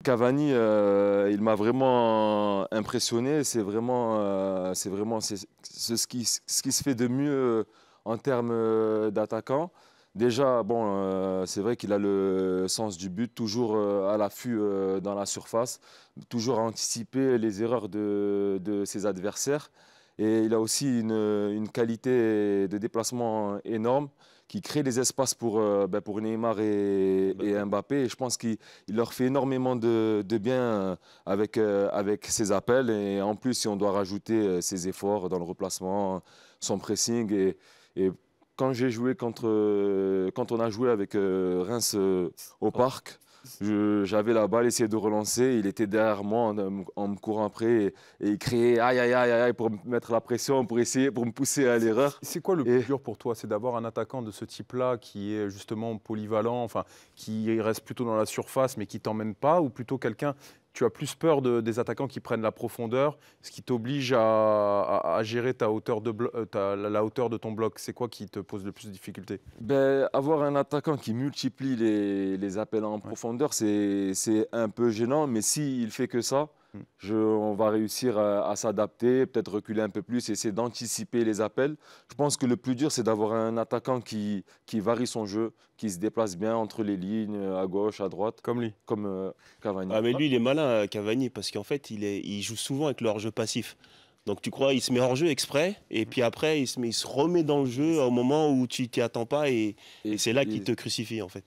Cavani, il m'a vraiment impressionné. C'est ce qui se fait de mieux en termes d'attaquant. Déjà, bon, c'est vrai qu'il a le sens du but, toujours à l'affût dans la surface, toujours à anticiper les erreurs de ses adversaires. Et il a aussi une qualité de déplacement énorme qui crée des espaces pour Neymar et Mbappé. Et je pense qu'il leur fait énormément de bien avec ses appels. Et en plus, si on doit rajouter ses efforts dans le replacement, son pressing. Et quand on a joué avec Reims au parc, j'avais la balle, essayé de relancer. Il était derrière moi en me courant après et il criait aïe, aïe, aïe, aïe pour me mettre la pression, pour me pousser à l'erreur. C'est quoi le plus dur pour toi? C'est d'avoir un attaquant de ce type-là qui est justement polyvalent, enfin, qui reste plutôt dans la surface mais qui t'emmène pas, ou plutôt quelqu'un, tu as plus peur des attaquants qui prennent la profondeur, ce qui t'oblige à gérer ta hauteur la hauteur de ton bloc? C'est quoi qui te pose le plus de difficultés? Ben, avoir un attaquant qui multiplie les appels en Ouais. profondeur, c'est un peu gênant, mais s'il fait que ça, Mm. on va réussir à s'adapter, peut-être reculer un peu plus, essayer d'anticiper les appels. Je pense que le plus dur, c'est d'avoir un attaquant qui varie son jeu, qui se déplace bien entre les lignes, à gauche, à droite, Comme lui. comme Cavani. Ah, mais lui, il est malin, Cavani, parce qu'en fait, il joue souvent avec le hors-jeu passif. Donc tu crois, il se met hors-jeu exprès, et puis après, il se remet dans le jeu au moment où tu t'y attends pas, et Et, c'est là et- qu'il te crucifie, en fait.